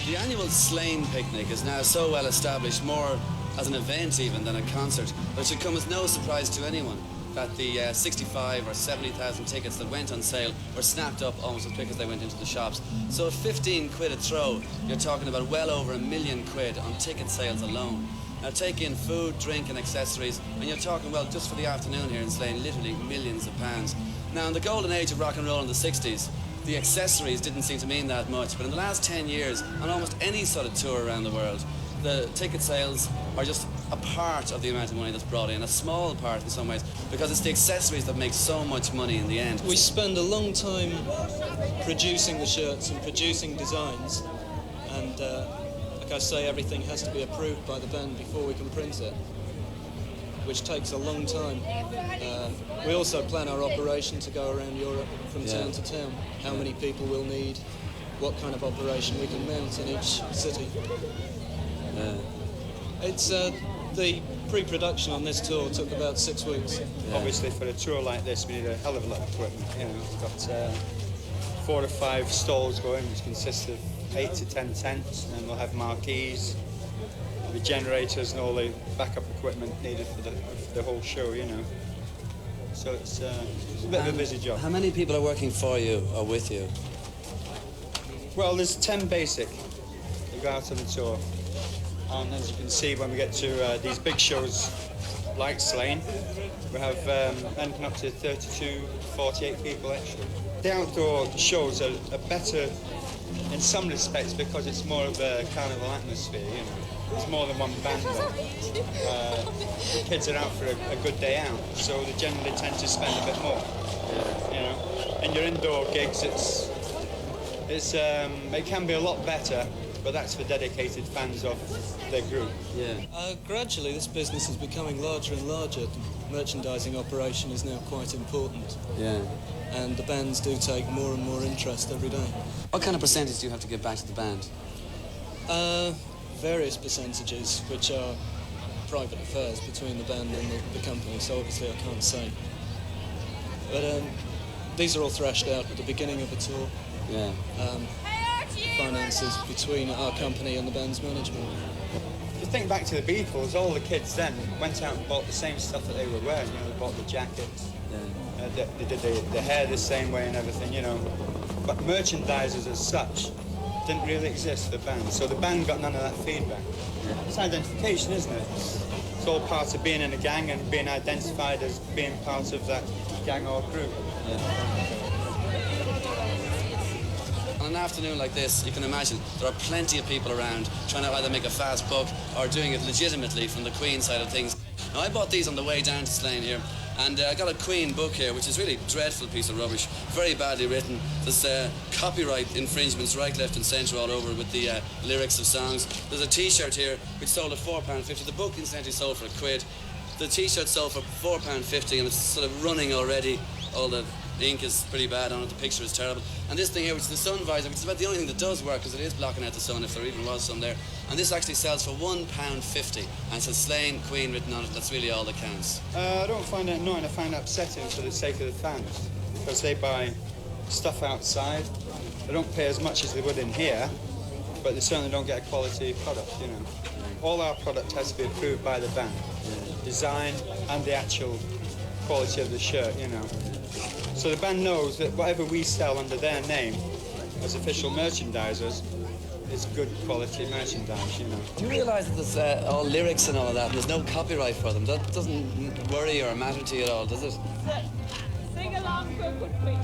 The annual Slane picnic is now so well established, more as an event even than a concert, that it should come as no surprise to anyone that the 65 or 70,000 tickets that went on sale were snapped up almost as quick as they went into the shops. So at 15 quid a throw, you're talking about well over £1 million on ticket sales alone. Now take in food, drink and accessories, and you're talking, well, just for the afternoon here in Slane, literally millions of pounds. Now in the golden age of rock and roll in the 60s, the accessories didn't seem to mean that much, but in the last 10 years, on almost any sort of tour around the world, the ticket sales are just a part of the amount of money that's brought in, a small part in some ways, because it's the accessories that make so much money in the end. We spend a long time producing the shirts and producing designs, and like I say, everything has to be approved by the band before we can print it, which takes a long time. We also plan our operation to go around Europe from town to town, how many people we'll need, what kind of operation we can mount in each city. It's the pre-production on this tour took about 6 weeks. Obviously, for a tour like this, we need a hell of a lot of equipment. You know, we've got 4 or 5 stalls going, which consist of 8 to 10 tents, and we'll have marquees, the generators, and all the backup equipment needed for the whole show. You know, so it's a bit of a busy job. How many people are working for you or with you? Well, there's 10 basic who go out on the tour. And as you can see, when we get to these big shows like Slane, we have anything up to 32, 48 people extra. The outdoor shows are better in some respects because it's more of a carnival atmosphere, you know. There's more than one band there. The kids are out for a good day out, so they generally tend to spend a bit more. You know, in your indoor gigs, it can be a lot better, but that's for dedicated fans of their group. Gradually, this business is becoming larger and larger. The merchandising operation is now quite important. And the bands do take more and more interest every day. What kind of percentage do you have to give back to the band? Various percentages, which are private affairs between the band and the company, so obviously I can't say. But these are all thrashed out at the beginning of the tour. Finances between our company and the band's management. If you think back to the Beatles, all the kids then went out and bought the same stuff that they were wearing. You know, they bought the jackets, they did the hair the same way and everything, you know. But merchandisers as such didn't really exist for the band, so the band got none of that feedback. It's identification, isn't it? It's all part of being in a gang and being identified as being part of that gang or group. On an afternoon like this, you can imagine there are plenty of people around trying to either make a fast buck or doing it legitimately from the Queen side of things. Now, I bought these on the way down to Slane here, and I got a Queen book here, which is really a dreadful piece of rubbish, very badly written. There's copyright infringements right, left and centre all over with the lyrics of songs. There's a T-shirt here which sold at £4.50. The book incidentally sold for £1. The T-shirt sold for £4.50, and it's sort of running already. All the ink is pretty bad on it, the picture is terrible. And this thing here, which is the sun visor, which is about the only thing that does work, because it is blocking out the sun if there even was some there. And this actually sells for £1.50, and it says Slane Queen written on it. That's really all that counts. I don't find it annoying, I find it upsetting for the sake of the fans, because they buy stuff outside. They don't pay as much as they would in here, but they certainly don't get a quality product, you know. All our product has to be approved by the band. Design and the actual quality of the shirt, you know. So the band knows that whatever we sell under their name as official merchandisers is good quality merchandise, you know. Do you realise that there's all lyrics and all of that, and there's no copyright for them? That doesn't worry or matter to you at all, does it? Sing along for a good Queen.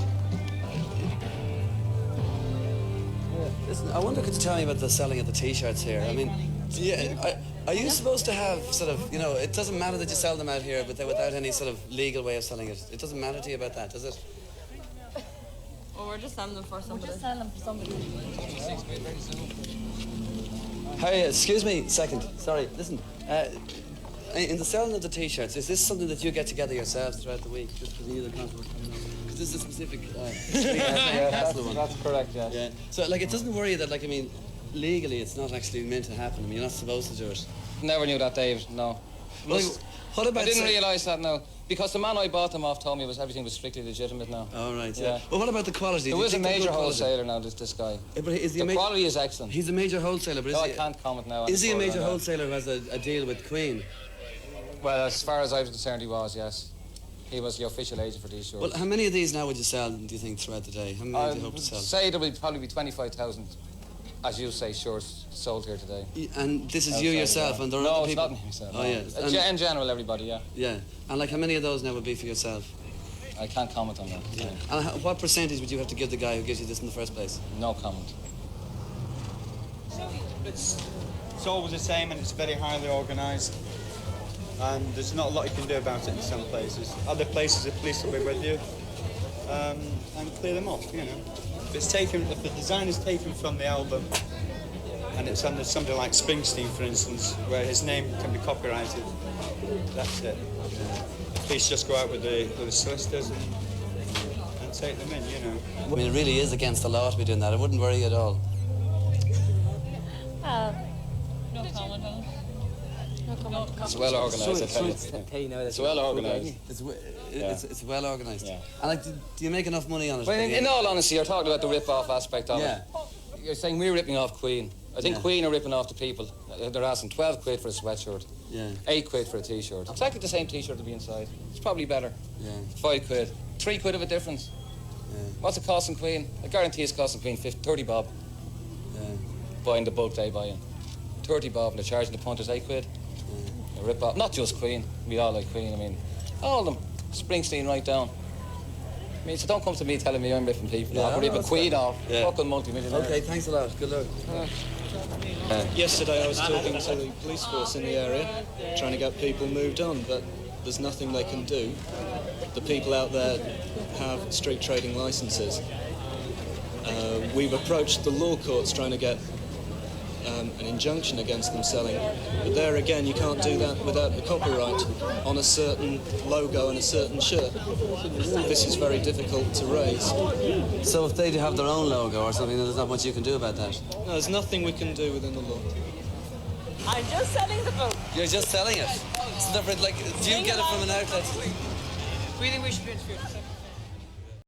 Listen, I wonder, could you tell me about the selling of the T-shirts here? I mean, are you supposed to have sort of, you know, it doesn't matter that you sell them out here, but without any sort of legal way of selling it. It doesn't matter to you about that, does it? Well, we're just selling them for somebody. We're just selling them for somebody. Hey, excuse me, second. Sorry, listen. In the selling of the T-shirts, is this something that you get together yourselves throughout the week, just because you the conference coming up? Because this is a specific Slane Castle one. That's correct, yes. Yeah. So, like, it doesn't worry you that, like, I mean, legally it's not actually meant to happen. I mean, you're not supposed to do it. Never knew that, David, no. Well, what about... I didn't realise that, no. Because the man I bought them off told me everything was strictly legitimate now. All right, Yeah. But what about the quality? There Do you is a think they're major good quality? wholesaler now, this guy. Yeah, but is he The quality is excellent. He's a major wholesaler, but No, I is he, can't comment now. on is the he a program major now. wholesaler who has a deal with Queen? Well, as far as I was concerned, he was, yes. He was the official agent for these shirts. Well, how many of these now would you sell, do you think, throughout the day? How many do you hope to sell? Say there will probably be 25,000, as you say, shirts sold here today. And this is Outside you of yourself, that. and there are No, other it's people? not me myself. Oh, no. yeah. In general, everybody, yeah. Yeah. And like, how many of those now would be for yourself? I can't comment on that. Yeah. And what percentage would you have to give the guy who gives you this in the first place? No comment. It's always the same, and it's very highly organised. And there's not a lot you can do about it in some places. Other places, the police will be with you and clear them off. You know, if the design is taken from the album, and it's under somebody like Springsteen, for instance, where his name can be copyrighted, that's it. The police just go out with the solicitors and take them in. You know. I mean, it really is against the law to be doing that. I wouldn't worry at all. No comment on it. No comment. It's well organised, I tell you. It's well organised. It's well organised. Yeah. And like, do you make enough money on it? Well, in all honesty, you're talking about the rip-off aspect of Yeah. it. You're saying we're ripping off Queen. I think Yeah. Queen are ripping off the people. They're asking 12 quid for a sweatshirt, Yeah. 8 quid for a T-shirt. Exactly the same T-shirt to be inside. It's probably better. Yeah. 5 quid. 3 quid of a difference. Yeah. What's it costing Queen? I guarantee it's costing Queen 30 bob Yeah. buying the bulk they buying. 30 bob and they're charging the punters 8 quid. A rip off. Not just Queen. We all like Queen. I mean, all of them. Springsteen right down. I mean, so don't come to me telling me I'm ripping people off. We're ripping Queen off. Yeah. Fucking multi-millionaire. Okay, thanks a lot. Good luck. Yesterday I was talking to the police force in the area, trying to get people moved on, but there's nothing they can do. The people out there have street trading licenses. We've approached the law courts trying to get an injunction against them selling, but there again you can't do that without a copyright on a certain logo and a certain shirt. This is very difficult to raise. So if they do have their own logo or something, there's not much you can do about that. No, there's nothing we can do within the law. I'm just selling the book. You're just selling it. It's different. Like, do you get it from an outlet? We think we should be interviewed.